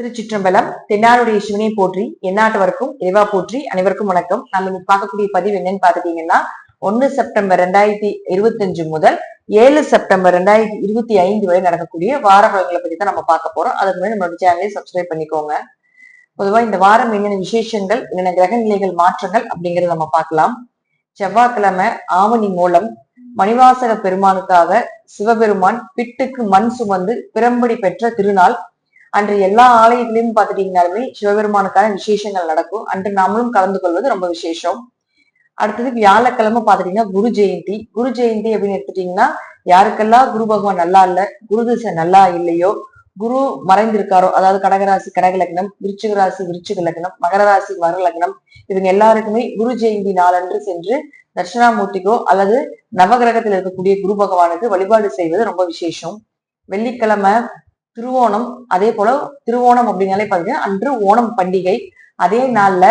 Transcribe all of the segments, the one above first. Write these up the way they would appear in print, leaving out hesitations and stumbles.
திருச்சிற்றம்பலம். தென்னாடுடைய சிவனை போற்றி, எந்நாட்டவருக்கும் இறைவா போற்றி. அனைவருக்கும் வணக்கம். நம்ம இன்னைக்கு பார்க்கக்கூடிய பதிவு என்னன்னு பாத்துட்டீங்கன்னா, 1 செப்டம்பர் 2025 முதல் 7 செப்டம்பர் 2025 வரை நடக்கக்கூடிய வார பலன்களை பத்தி தான் நம்ம பார்க்க போறோம். அதுக்கு முன்னாடி நம்மளோட சேனலை சப்ஸ்கிரைப் பண்ணிக்கோங்க. பொதுவா இந்த வாரம் என்னென்ன விசேஷங்கள், என்னென்ன கிரக நிலைகள் மாற்றங்கள் அப்படிங்கறத நம்ம பார்க்கலாம். செவ்வாய்க்கிழமை ஆவணி மூலம் மணிவாசக பெருமானுக்காக சிவபெருமான் பிட்டுக்கு மண் சுமந்து பிறம்படி பெற்ற திருநாள். அன்று எல்லா ஆலயத்திலையும் பார்த்துட்டீங்கன்னாலுமே சிவபெருமானுக்கான விசேஷங்கள் நடக்கும். அன்று நாமளும் கலந்து கொள்வது ரொம்ப விசேஷம். அடுத்தது வியாழக்கிழமை பார்த்துட்டீங்கன்னா குரு ஜெயந்தி. குரு ஜெயந்தி அப்படின்னு எடுத்துட்டீங்கன்னா, யாருக்கெல்லாம் குரு பகவான் நல்லா இல்ல, குரு திசை நல்லா இல்லையோ, குரு மறைந்திருக்காரோ, அதாவது கடகராசி கடக லக்னம், விருச்சிக ராசி விருச்சிக லக்னம், மகர ராசி மகர லக்னம், இவங்க எல்லாருக்குமே குரு ஜெயந்தி நாளன்று சென்று தட்சிணாமூர்த்திக்கோ அல்லது நவகிரகத்தில் இருக்கக்கூடிய குரு பகவானுக்கு வழிபாடு செய்வது ரொம்ப விசேஷம். வெள்ளிக்கிழமை திருவோணம். அதே போல திருவோணம் அப்படின்னாலே பாத்தீங்கன்னா அன்று ஓணம் பண்டிகை. அதே நாள்ல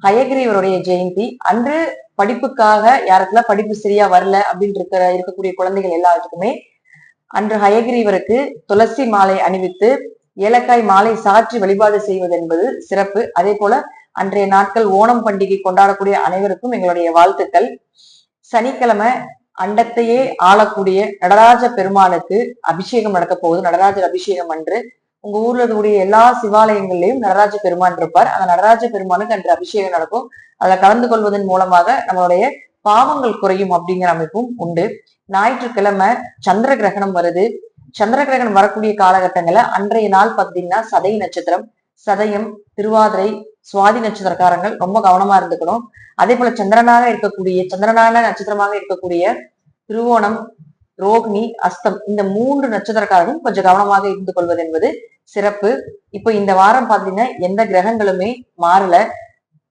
ஹயகிரீவருடைய ஜெயந்தி. அன்று படிப்புக்காக யாருக்கெல்லாம் படிப்பு சரியா வரல அப்படின்னு இருக்கக்கூடிய குழந்தைகள் எல்லாத்துக்குமே அன்று ஹயகிரீவருக்கு துளசி மாலை அணிவித்து ஏலக்காய் மாலை சாற்றி வழிபாடு செய்வது என்பது சிறப்பு. அதே போல அன்றைய நாட்கள் ஓணம் பண்டிகை கொண்டாடக்கூடிய அனைவருக்கும் எங்களுடைய வாழ்த்துக்கள். சனிக்கிழமை அண்டத்தையே ஆளக்கூடிய நடராஜ பெருமானுக்கு அபிஷேகம் நடக்க போகுது. நடராஜர் அபிஷேகம் அன்று உங்க ஊர்ல இருக்கக்கூடிய எல்லா சிவாலயங்கள்லயும் நடராஜ பெருமான் இருப்பார். அந்த நடராஜ பெருமானுக்கு அன்று அபிஷேகம் நடக்கும். அதுல கலந்து கொள்வதன் மூலமாக நம்மளுடைய பாவங்கள் குறையும் அப்படிங்கிற அமைப்பும் உண்டு. ஞாயிற்றுக்கிழமை சந்திர கிரகணம் வருது. சந்திர கிரகணம் வரக்கூடிய காலகட்டங்கள்ல அன்றைய நாள் பார்த்தீங்கன்னா சதய நட்சத்திரம், சதயம், திருவாதிரை, சுவாதி நட்சத்திரக்காரங்கள் ரொம்ப கவனமா இருந்துக்கணும். அதே போல சந்திரனான நட்சத்திரமாக இருக்கக்கூடிய திருவோணம், ரோகிணி, அஸ்தம், இந்த 3 நட்சத்திரக்காரர்களும் கொஞ்சம் கவனமாக இருந்து கொள்வது என்பது சிறப்பு. இப்போ இந்த வாரம் பாத்தீங்கன்னா எந்த கிரகங்களுமே மாறல.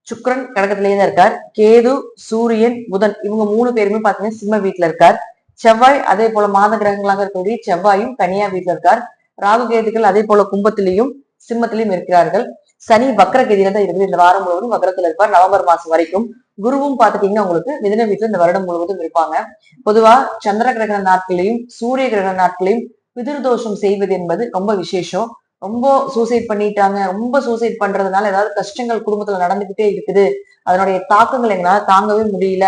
சுக்கிரன் கடகத்திலேயே தான் இருக்கார். கேது, சூரியன், புதன் இவங்க 3 பேருமே பாத்தீங்கன்னா சிம்ம வீட்டுல இருக்கார். செவ்வாய் அதே போல மாத கிரகங்களாக இருக்கக்கூடிய செவ்வாயும் கன்னியா வீட்டுல இருக்கார். ராகு கேதுகள் அதே போல கும்பத்திலையும் சிம்மத்திலையும் இருக்கிறார்கள். சனி வக்ரகதியில தான் இருக்குது. இந்த வாரம் முழுவதும் வக்ரத்துல இருப்பார் நவம்பர் மாசம் வரைக்கும். குருவும் பாத்துட்டீங்கன்னா உங்களுக்கு மிதுன வீட்டுல இந்த வருடம் முழுவதும் இருப்பாங்க. பொதுவா சந்திர கிரகண நாட்களையும் சூரிய கிரகண நாட்களையும் பிதிர்தோஷம் செய்வது என்பது ரொம்ப விசேஷம். ரொம்ப சூசைட் பண்ணிட்டாங்க, ரொம்ப சூசைட் பண்றதுனால ஏதாவது கஷ்டங்கள் குடும்பத்துல நடந்துகிட்டே இருக்குது, அதனுடைய தாக்கங்கள் எங்களால தாங்கவே முடியல,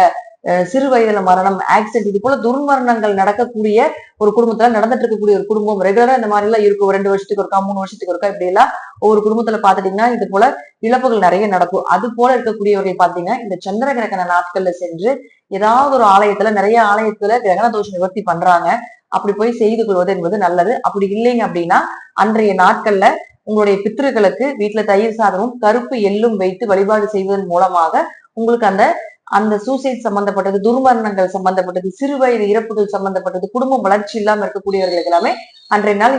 சிறு வயதுல மரணம், ஆக்சிடென்ட், இது போல துர்மரணங்கள் நடக்கக்கூடிய ஒரு குடும்பத்துல நடந்துட்டு இருக்கக்கூடிய ஒரு குடும்பம் ரெகுலரா இந்த மாதிரி எல்லாம் இருக்கும். 2 வருஷத்துக்கு ஒருக்கா 3 வருஷத்துக்கு ஒருக்கா இப்படி எல்லாம் ஒவ்வொரு குடும்பத்துல பாத்துட்டீங்கன்னா இது போல இழப்புகள் நிறைய நடக்கும். அது போல இருக்கக்கூடியவர்கள் பாத்தீங்கன்னா இந்த சந்திர கிரகண நாட்கள்ல சென்று ஏதாவது ஒரு ஆலயத்துல, நிறைய ஆலயத்துல கிரகண தோஷம் நிவர்த்தி பண்றாங்க, அப்படி போய் செய்து கொள்வது என்பது நல்லது. அப்படி இல்லைங்க அப்படின்னா அன்றைய நாட்கள்ல உங்களுடைய பித்திருக்களுக்கு வீட்டுல தயிர் சாதமும் கருப்பு எள்ளும் வைத்து வழிபாடு செய்வதன் மூலமாக உங்களுக்கு அந்த சூசைட் சம்பந்தப்பட்டது, துர்மரணங்கள் சம்பந்தப்பட்டது, சிறு வயது இறப்புகள் சம்பந்தப்பட்டது, குடும்பம் வளர்ச்சி இல்லாம இருக்கக்கூடியவர்களுக்கு எல்லாமே அன்றைய நாள்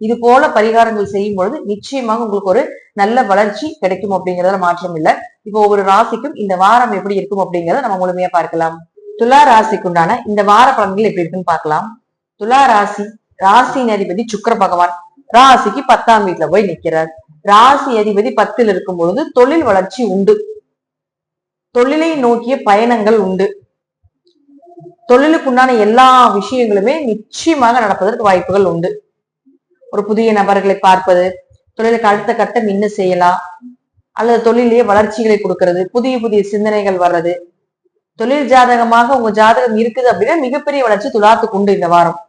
இது போல பரிகாரங்கள் செய்யும் பொழுது நிச்சயமாக உங்களுக்கு ஒரு நல்ல வளர்ச்சி கிடைக்கும் அப்படிங்கறதுல மாற்றம் இல்லை. இப்போ ஒவ்வொரு ராசிக்கும் இந்த வாரம் எப்படி இருக்கும் அப்படிங்கறத நம்ம முழுமையா பார்க்கலாம். துலா ராசிக்குண்டான இந்த வார பலன்கள் எப்படி இருக்குன்னு பார்க்கலாம். துலா ராசியின் அதிபதி சுக்கிர பகவான் ராசிக்கு 10ஆம் வீட்டுல போய் நிக்கிறார். ராசி அதிபதி 10ல் இருக்கும் பொழுது தொழில் வளர்ச்சி உண்டு, தொழிலை நோக்கிய பயணங்கள் உண்டு, தொழிலுக்குண்டான எல்லா விஷயங்களுமே நிச்சயமாக நடப்பதற்கு வாய்ப்புகள் உண்டு. ஒரு புதிய நபர்களை பார்ப்பது, தொழிலுக்கு அடுத்த கட்டம் இன்னும் செய்யலாம், அல்லது தொழிலேயே வளர்ச்சிகளை கொடுக்கறது, புதிய புதிய சிந்தனைகள் வர்றது, தொழில் ஜாதகமாக உங்க ஜாதகம் இருக்குது அப்படின்னா மிகப்பெரிய வளர்ச்சி துலாத்துக்கு உண்டு இந்த வாரம்.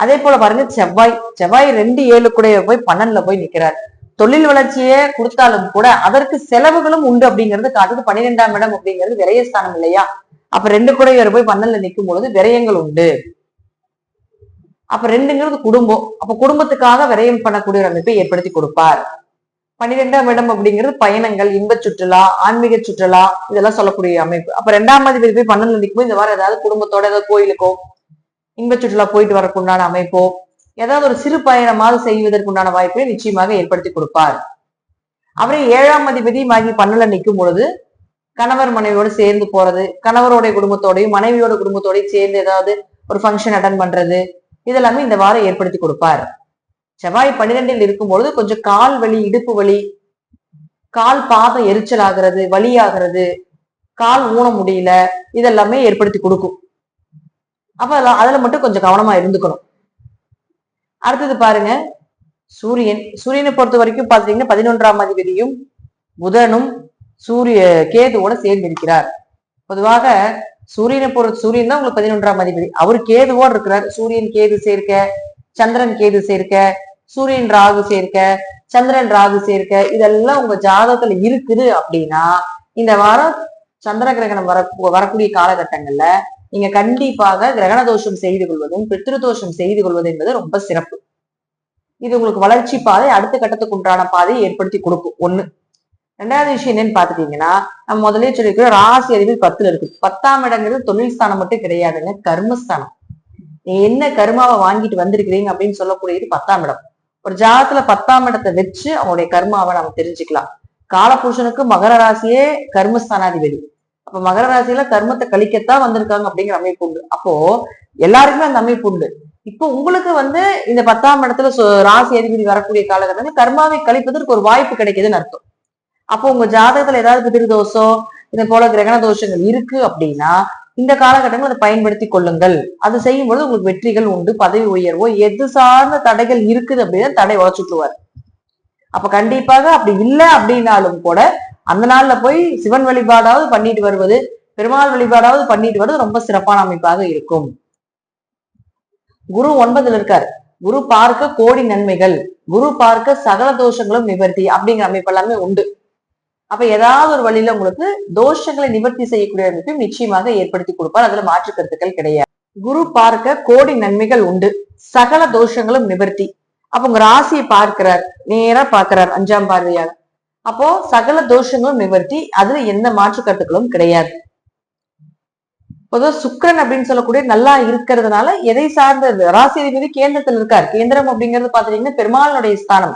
அதே போல பாருங்க, செவ்வாய் 2-7 கூட போய் 12ல போய் நிக்கிறார். தொழில் வளர்ச்சியை கொடுத்தாலும் கூட அதற்கு செலவுகளும் உண்டு அப்படிங்கிறது காட்டுது. 12ஆம் இடம் அப்படிங்கிறது விரயஸ்தானம் இல்லையா? அப்ப 2 கூட போய் 12ல நிற்கும் பொழுது விரயங்கள் உண்டு. அப்ப 2ங்கிறது குடும்பம். அப்ப குடும்பத்துக்காக விரயம் பண்ணக்கூடிய ஒரு அமைப்பை ஏற்படுத்தி கொடுப்பார். 12ஆம் இடம் அப்படிங்கிறது பயணங்கள், இன்ப சுற்றுலா, ஆன்மீக சுற்றுலா, இதெல்லாம் சொல்லக்கூடிய அமைப்பு. அப்ப 2ஆம் அதிபதி போய் 12ல நிற்கும் இந்த வாரம் ஏதாவது குடும்பத்தோட ஏதாவது கோயிலுக்கோ இன்ப சுற்றுலா போயிட்டு வரக்குண்டான அமைப்போ, ஏதாவது ஒரு சிறு பயணமாக செய்வதற்குண்டான வாய்ப்பை நிச்சயமாக ஏற்படுத்தி கொடுப்பார். அவரே 7ஆம் அதிபதி ஆகி 12ல நிற்கும் பொழுது கணவர் மனைவியோடு சேர்ந்து போறது, கணவருடைய குடும்பத்தோடையும் மனைவியோட குடும்பத்தோடையும் சேர்ந்து ஏதாவது ஒரு ஃபங்க்ஷன் அட்டன் பண்றது, இதெல்லாமே இந்த வாரம் ஏற்படுத்தி கொடுப்பார். செவ்வாய் 12ல் இருக்கும் பொழுது கொஞ்சம் கால் வலி, இடுப்பு வலி, கால் பாதம் எரிச்சல் ஆகிறது, வலி ஆகிறது, கால் ஊன முடியல, இதெல்லாமே ஏற்படுத்தி கொடுக்கும். அப்ப அதுல மட்டும் கொஞ்சம் கவனமா இருந்துக்கணும். அடுத்தது பாருங்க, சூரியனை பொறுத்த வரைக்கும் பாத்தீங்கன்னா 11ஆம் அதிபதியும் புதனும் கேதுவோட சேர்ந்து இருக்கிறார். பொதுவாக சூரியன் தான் உங்களுக்கு 11ஆம் அதிபதி. அவர் கேதுவோடு இருக்கிறார். சூரியன் கேது சேர்க்க, சந்திரன் கேது சேர்க்க, சூரியன் ராகு சேர்க்க, சந்திரன் ராகு சேர்க்க, இதெல்லாம் உங்க ஜாதகத்துல இருக்குது அப்படின்னா இந்த வாரம் சந்திர கிரகணம் வரக்கூடிய காலகட்டங்கள்ல நீங்க கண்டிப்பாக கிரகண தோஷம் செய்து கொள்வதும் பித்ரு தோஷம் செய்து கொள்வது என்பது ரொம்ப சிறப்பு. இது உங்களுக்கு வளர்ச்சி பாதை, அடுத்த கட்டத்துக்கு உண்டான பாதையை ஏற்படுத்தி கொடுக்கும். ஒண்ணு. ரெண்டாவது விஷயம் என்னன்னு பாத்துட்டீங்கன்னா, நம்ம முதலே சொல்லியிருக்கிறோம், ராசி அதிபதி 10ல இருக்கு. 10ஆம் இடங்கிறது தொழில் ஸ்தானம் மட்டும் கிடையாதுங்க, கர்மஸ்தானம். நீங்க என்ன கர்மாவை வாங்கிட்டு வந்திருக்கிறீங்க அப்படின்னு சொல்லக்கூடியது 10ஆம் இடம். ஒரு ஜாதத்துல 10ஆம் இடத்தை வச்சு அவங்களுடைய கர்மாவை நம்ம தெரிஞ்சுக்கலாம். காலபுருஷனுக்கு மகர ராசியே கர்மஸ்தானாதிபதி. அப்ப மகர ராசியில கர்மத்தை கழிக்கத்தான் வந்திருக்காங்க அப்படிங்கிற அமைப்பு உண்டு. அப்போ எல்லாருக்குமே அந்த அமைப்பு உண்டு. இப்போ உங்களுக்கு இந்த 10ஆம் இடத்துல ராசி அதிபதி வரக்கூடிய காலகட்டத்தில் கர்மாவை கழிப்பதற்கு ஒரு வாய்ப்பு கிடைக்குதுன்னு அர்த்தம். அப்போ உங்க ஜாதகத்துல ஏதாவது பிதிரு தோஷம் இது போல கிரகண தோஷங்கள் இருக்கு அப்படின்னா இந்த காலகட்டங்கள் அதை பயன்படுத்தி கொள்ளுங்கள். அது செய்யும் பொழுது உங்களுக்கு வெற்றிகள் உண்டு, பதவி உயர்வோ எது சார்ந்த தடைகள் இருக்குது அப்படின்னா தடை உழைச்சுட்டுவார். அப்ப கண்டிப்பாக அப்படி இல்லை அப்படின்னாலும் கூட அந்த நாள்ல போய் சிவன் வழிபாடாவது பண்ணிட்டு வருவது, பெருமாள் வழிபாடாவது பண்ணிட்டு வருவது ரொம்ப சிறப்பான அமைப்பாக இருக்கும். குரு 9ல இருக்காரு. குரு பார்க்க கோடி நன்மைகள், குரு பார்க்க சகல தோஷங்களும் நிவர்த்தி அப்படிங்கிற அமைப்பு எல்லாமே உண்டு. அப்ப ஏதாவது ஒரு வழியில உங்களுக்கு தோஷங்களை நிவர்த்தி செய்யக்கூடிய அமைப்பையும் நிச்சயமாக ஏற்படுத்தி கொடுப்பார். அதுல மாற்று கருத்துக்கள் கிடையாது. குரு பார்க்க கோடி நன்மைகள் உண்டு, சகல தோஷங்களும் நிவர்த்தி. அப்ப உங்க ராசியை பார்க்கிறார், நேரா பார்க்கிறார் 5ஆம் பார்வையாக. அப்போ சகல தோஷங்களும் நிவர்த்தி, அதுல எந்த மாற்று கருத்துக்களும் கிடையாது. பொதுவாக சுக்கிரன் அப்படின்னு சொல்லக்கூடிய நல்லா இருக்கிறதுனால எதை சார்ந்த ராசி அதிபதி கேந்திரத்தில் இருக்கார். கேந்திரம் அப்படிங்கிறது பாத்தீங்கன்னா பெருமாளுடைய ஸ்தானம்.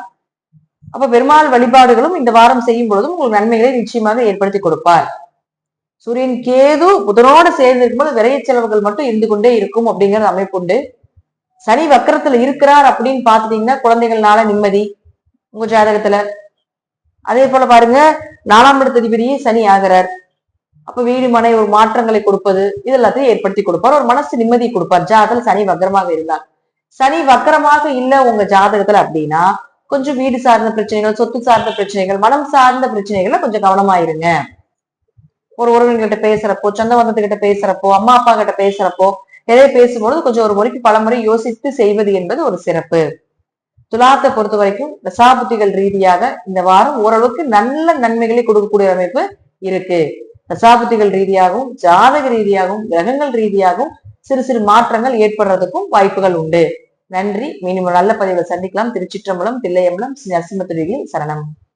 அப்ப பெருமாள் வழிபாடுகளும் இந்த வாரம் செய்யும் பொழுதும் உங்களுக்கு நன்மைகளை நிச்சயமாக ஏற்படுத்தி கொடுப்பார். சூரியன் கேது புதனோடு சேர்ந்து இருக்கும்போது விரைய செலவுகள் மட்டும் இருந்து கொண்டே இருக்கும் அப்படிங்கிறது அமைப்பு உண்டு. சனி வக்கரத்துல இருக்கிறார் அப்படின்னு பாத்துட்டீங்கன்னா குழந்தைகள்னால நிம்மதி உங்க ஜாதகத்துல. அதே போல பாருங்க 4ஆம் இடத்து அதிபதியே சனி ஆகிறார். அப்ப வீடு மனை ஒரு மாற்றங்களை கொடுப்பது இது எல்லாத்தையும் ஏற்படுத்தி கொடுப்பார். ஒரு மனசு நிம்மதி கொடுப்பார். ஜாதகத்துல சனி வக்கரமாக இருந்தார். சனி வக்கரமாக இல்ல உங்க ஜாதகத்துல அப்படின்னா கொஞ்சம் வீடு சார்ந்த பிரச்சனைகள், சொத்து சார்ந்த பிரச்சனைகள், மனம் சார்ந்த பிரச்சனைகள்ல கொஞ்சம் கவனமா இருங்க. ஒரு உறவினர்கிட்ட பேசுறப்போ, சொந்தவந்தத்துக்கிட்ட பேசுறப்போ, அம்மா அப்பா கிட்ட பேசுறப்போ, எதை பேசும்பொழுது கொஞ்சம் ஒரு முறைக்கு பல முறை யோசித்து செய்வது என்பது ஒரு சிறப்பு. துலாத்தை பொறுத்த வரைக்கும் தசாபுத்திகள் ரீதியாக இந்த வாரம் ஓரளவுக்கு நல்ல நன்மைகளை கொடுக்கக்கூடிய அமைப்பு இருக்கு. தசாபுத்திகள் ரீதியாகவும் ஜாதக ரீதியாகவும் கிரகங்கள் ரீதியாகவும் சிறு சிறு மாற்றங்கள் ஏற்படுறதுக்கும் வாய்ப்புகள் உண்டு. நன்றி. மீண்டும் நல்ல பதிவில் சந்திக்கலாம். திருச்சிற்றம்பலம், தில்லையம்பலம், நரசிம்ம சரணம்.